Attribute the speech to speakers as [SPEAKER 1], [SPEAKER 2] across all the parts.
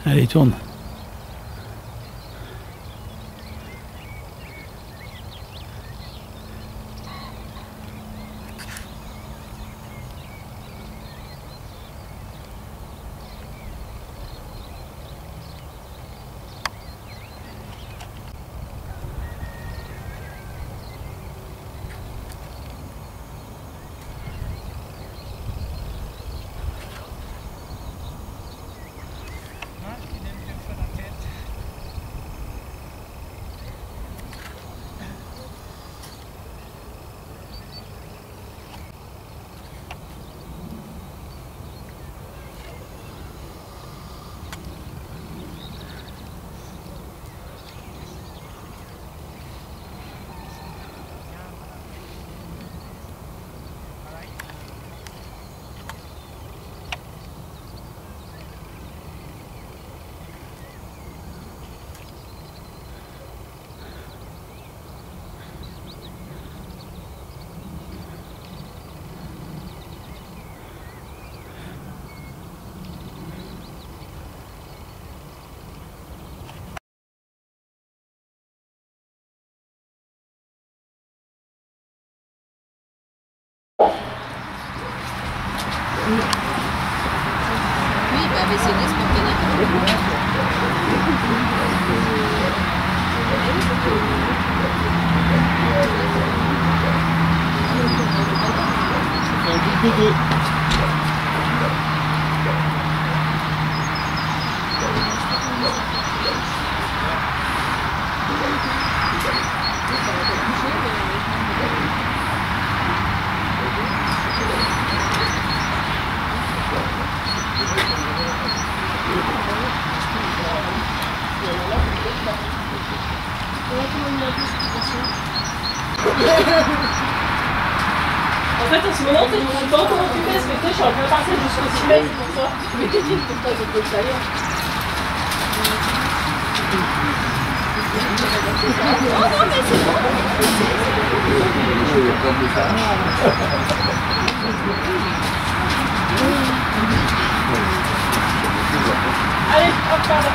[SPEAKER 1] Allez, tourne.
[SPEAKER 2] Oui, bah ABCD spontanément.
[SPEAKER 3] En fait, en ce moment, je ne suis pas encore occupée parce que je suis en train de passer jusqu'au 6 mai, c'est pour ça. Mais t'es dit pour ça, je peux le salir. Oh non, mais c'est bon. Allez, hop, pardon.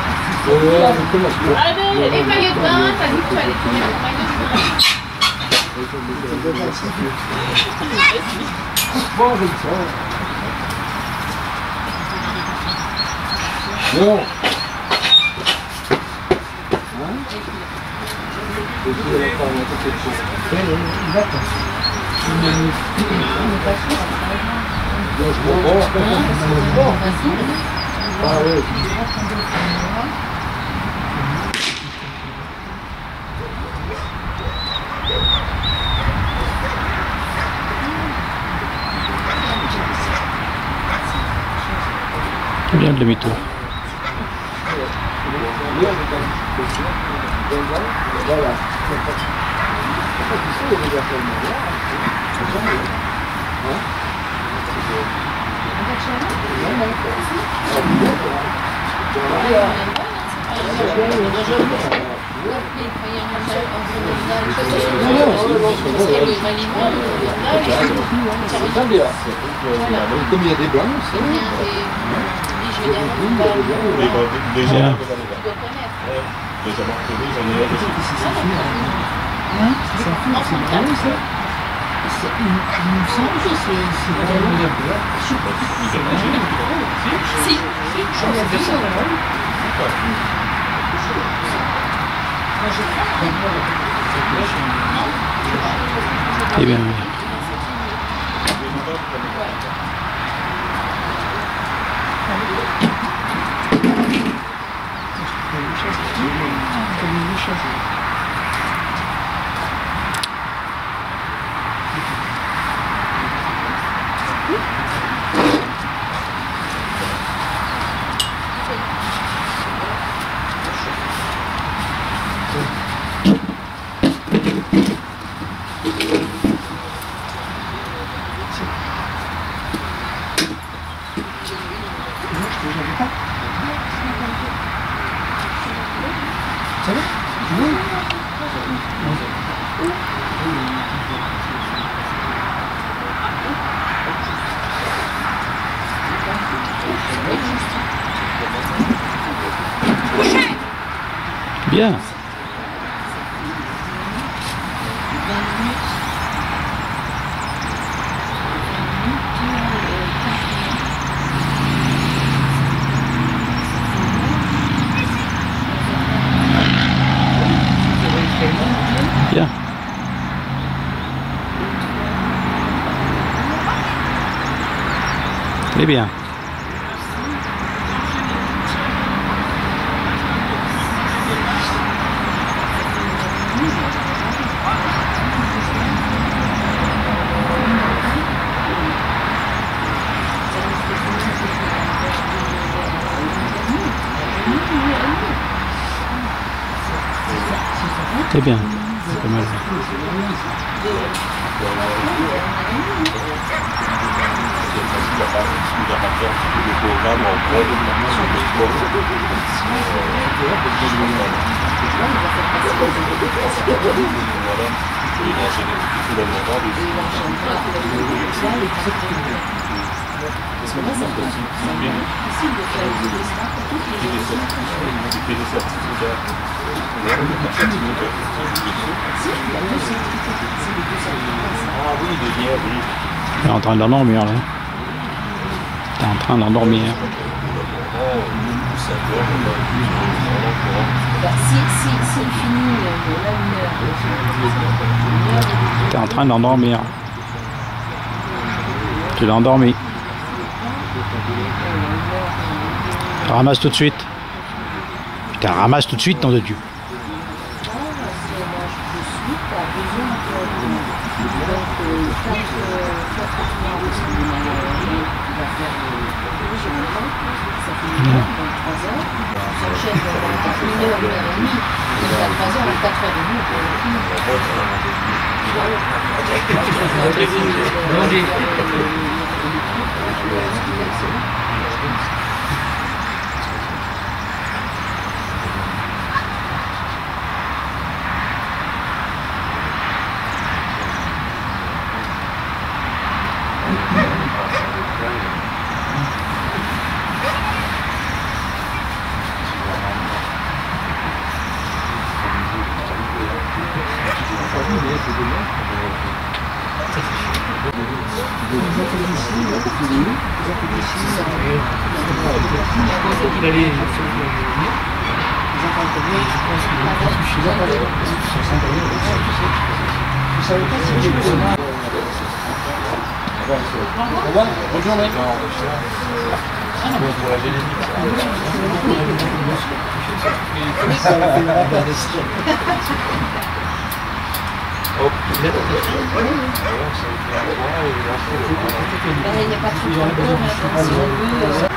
[SPEAKER 3] Allez, les maillots de bain, t'as dit que tu allais tourner pour maillot de bain.
[SPEAKER 4] Bon. Ah oui.
[SPEAKER 1] Bien de demi-tour.
[SPEAKER 4] Voilà. Comme il y a des blancs, c'est
[SPEAKER 1] Bien. Eh bien,
[SPEAKER 4] ça va? Oui.
[SPEAKER 1] Bien. Bien. Très bien. Très bien. C'est pas mal. T'es en train d'endormir là. T'es en train d'endormir.
[SPEAKER 2] Si il finit là 1 heure.
[SPEAKER 1] T'es en train d'endormir. Tu l'as endormi. Ramasse tout de suite. Putain, ramasse tout de suite, nom de Dieu.
[SPEAKER 4] Bonne journée.
[SPEAKER 2] Il n'y a pas trop de temps, si on veut.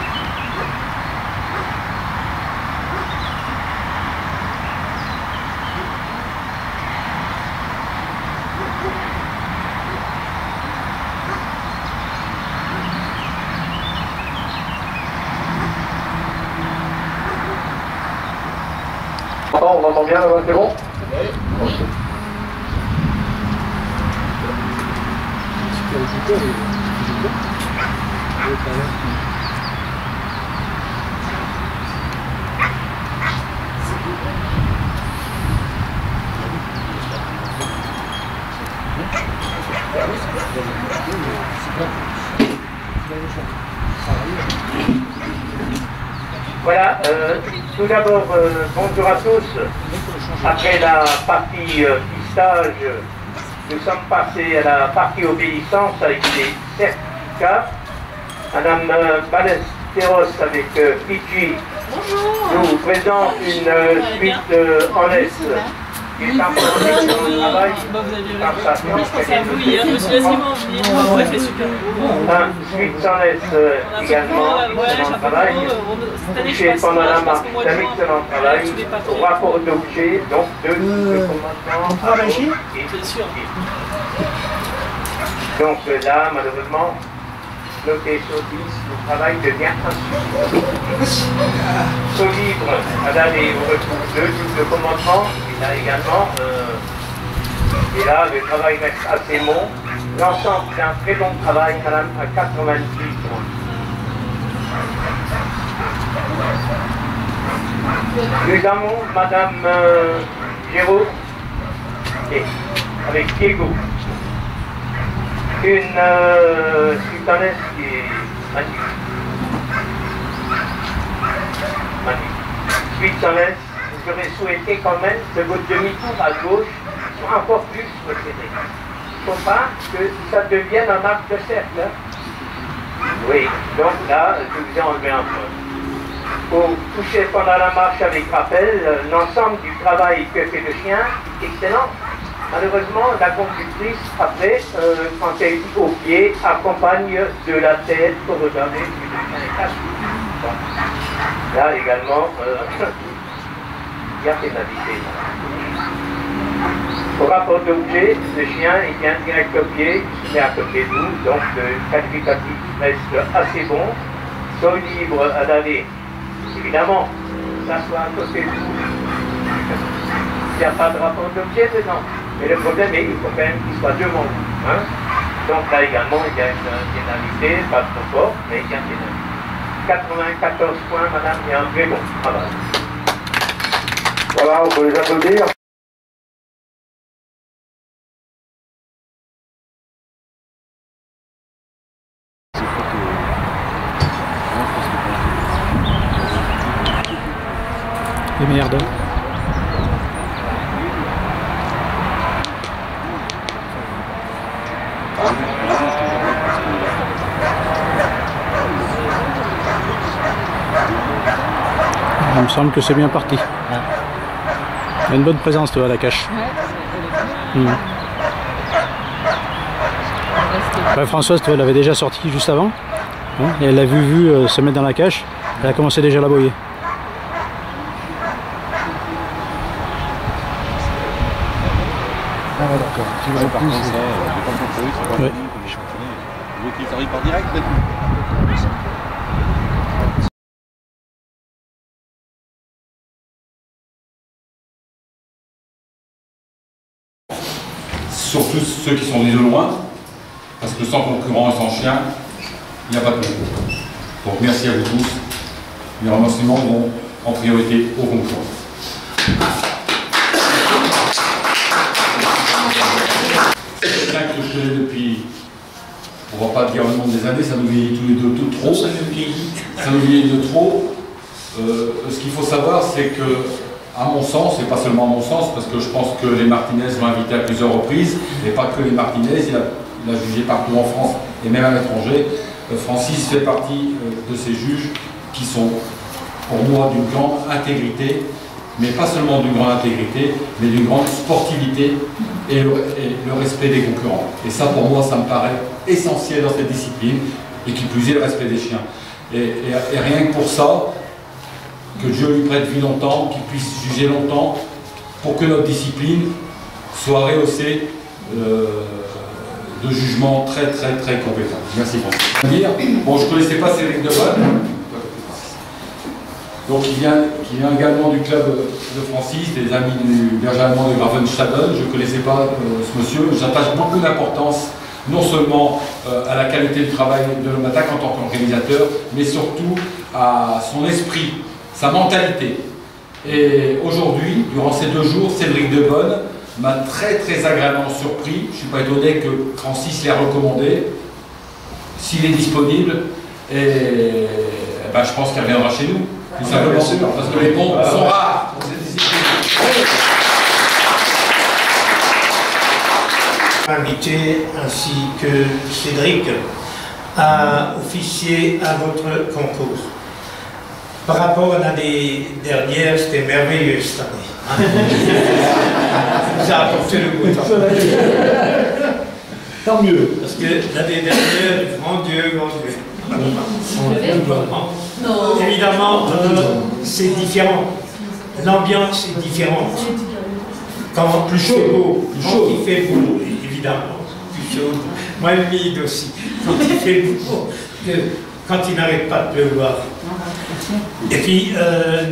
[SPEAKER 5] On entend bien, c'est bon?
[SPEAKER 2] Oui.
[SPEAKER 5] Voilà, tout d'abord, bonjour à tous. Après la partie pistage, nous sommes passés à la partie obéissance avec les certificats. Madame Ballesteros avec Fiji nous présente une suite en S. Il est informé sur le travail par sa science.
[SPEAKER 3] C'est à vous hier, je me suis laissé m'en venir. Ouais, c'est super.
[SPEAKER 5] Un suite en S également, excellent travail. Touché pendant la marche, d'un excellent travail. Rapport d'objet, donc de commandement et
[SPEAKER 3] sûr.
[SPEAKER 5] Donc là, malheureusement, bloqué sur 10, le travail devient insuffisant. Ce livre, là, on retrouve deux types de commandement, et là également, et là, le travail reste assez bon. L'ensemble, c'est un très bon travail, madame, à 90 points. Nous avons Madame Géraud et avec Diego. Une sultanesse qui est magnifique. Magnifique. Sultanesse, j'aurais souhaité quand même que votre demi-tour à gauche soit encore plus resserré. Il ne faut pas que ça devienne un arc de cercle. Hein. Oui, donc là, je vous ai enlevé un peu. Pour toucher pendant la marche avec rappel, l'ensemble du travail que fait le chien est excellent. Malheureusement, la conductrice, après, quand elle est au pied, accompagne de la tête pour regarder si le chien est calme. Bon. Là également, il y a pénalité. Au rapport d'objet, le chien est bien direct au pied, il se met à côté de nous, donc le qualificatif reste assez bon. Sol libre à l'aller. Évidemment, s'asseoir à côté de nous. Il n'y a pas de rapport d'objet dedans. Mais le problème est qu'il faut quand même qu'il soit devant vous. Hein? Donc là également, il y a une pénalité, pas trop fort, mais il y a une pénalité. 94 points, madame, il y a un très bon travail. Voilà, on peut les applaudir.
[SPEAKER 1] Et merde. Il me semble que c'est bien parti. Il y a une bonne présence toi à la cache. Ouais, Françoise, toi, elle avait déjà sorti juste avant. Hein, et elle l'a vu se mettre dans la cache. Elle a commencé déjà à l'aboyer.
[SPEAKER 4] Ah, d'accord. Tu vas par contre, ça, pas contrôlé, c'est pas comme les championnats. Vous voulez qu'ils arrivent par direct,
[SPEAKER 6] surtout ceux qui sont nés de loin, parce que sans concurrent et sans chien, il n'y a pas de concours. Donc merci à vous tous. Les remerciements vont en priorité aux concurrents. C'est quelqu'un que je connais depuis, on ne va pas dire le nombre des années, ça nous vieillit tous les deux tout trop. Ça nous vieillit de trop. Ce qu'il faut savoir, c'est que, à mon sens, et pas seulement à mon sens, parce que je pense que les Martinez l'ont invité à plusieurs reprises, et pas que les Martinez, il a jugé partout en France et même à l'étranger. Francis fait partie de ces juges qui sont, pour moi, d'une grande intégrité, mais pas seulement d'une grande intégrité, mais d'une grande sportivité et le respect des concurrents. Et ça, pour moi, ça me paraît essentiel dans cette discipline, et qui plus est le respect des chiens. Et rien que pour ça, que Dieu lui prête vie longtemps, qu'il puisse juger longtemps, pour que notre discipline soit rehaussée de jugements très compétents. Merci François. Bon, je ne connaissais pas Cédric Debonne, donc il vient également du club de Francis, des amis du berger allemand de Gravenstaden. Je ne connaissais pas ce monsieur. J'attache beaucoup d'importance non seulement à la qualité du travail de l'homme d'attaque en tant qu'organisateur, mais surtout à son esprit, sa mentalité. Et aujourd'hui, durant ces 2 jours, Cédric Debonne m'a très agréablement surpris. Je ne suis pas étonné que Francis l'ait recommandé, s'il est disponible, et ben, je pense qu'il reviendra chez nous, tout simplement, parce que les bons sont rares dans cette discipline.
[SPEAKER 7] Invité ainsi que Cédric à officier à votre concours. Par rapport à l'année dernière, c'était merveilleux cette année. Ça a apporté le beau temps.
[SPEAKER 4] Tant mieux.
[SPEAKER 7] Parce que l'année dernière, grand Dieu.
[SPEAKER 2] Non.
[SPEAKER 7] Évidemment, c'est différent. L'ambiance est différente. Quand plus chaud, quand il fait beau, évidemment, plus chaud, moins humide aussi. Quand il fait beau, quand il n'arrête pas de pleuvoir. Et puis,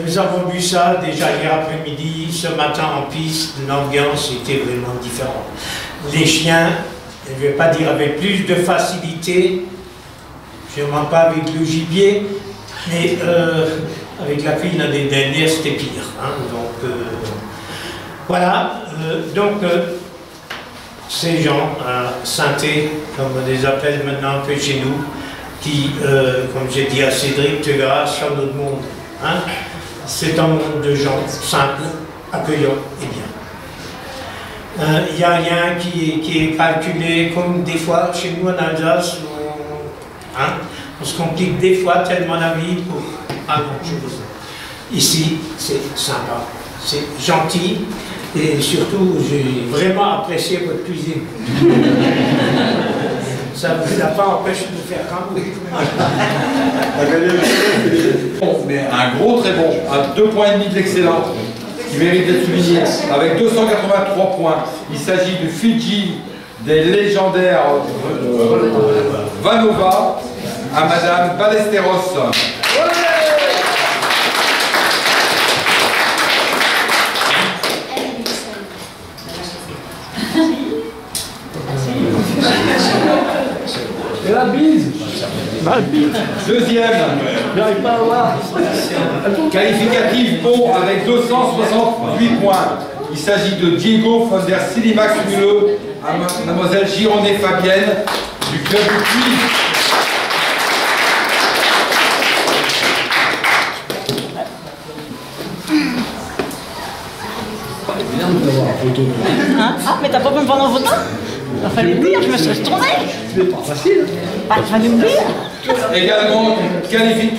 [SPEAKER 7] nous avons vu ça déjà hier après-midi, ce matin en piste, l'ambiance était vraiment différente. Les chiens, je ne vais pas dire avec plus de facilité, je ne mens pas avec le gibier, mais Avec la fille l'année dernière, c'était pire. Hein, donc, voilà. Ces gens à Sainté, comme on les appelle maintenant un peu chez nous, qui, comme j'ai dit à Cédric, tu verras sur notre monde. Hein, c'est un monde de gens simples, accueillants et bien. Il n'y a rien qui est calculé comme des fois chez nous en Alsace. On se complique des fois tellement la vie pour pas grand-chose. Ici, c'est sympa, c'est gentil et surtout, j'ai vraiment apprécié votre cuisine. Ça ne vous a pas empêché de faire comme vous.
[SPEAKER 6] Mais un gros très bon, à 2,5 points de l'excellent, qui mérite d'être souligné, avec 283 points. Il s'agit du Fidji des légendaires Vanova à Madame Ballesteros.
[SPEAKER 8] Et la bise.
[SPEAKER 6] Deuxième.
[SPEAKER 8] J'arrive pas à voir.
[SPEAKER 6] Qualificatif bon avec 268 points. Il s'agit de Diego von der Silimax Müller à Mademoiselle Gironnet Fabienne du club du Puy.
[SPEAKER 9] Hein? Ah, mais t'as pas pu me prendre en photo? Il a fallu me dire, je me suis retournée.
[SPEAKER 8] C'est pas facile.
[SPEAKER 9] Ah, il fallait me dire.
[SPEAKER 6] Également qualifié.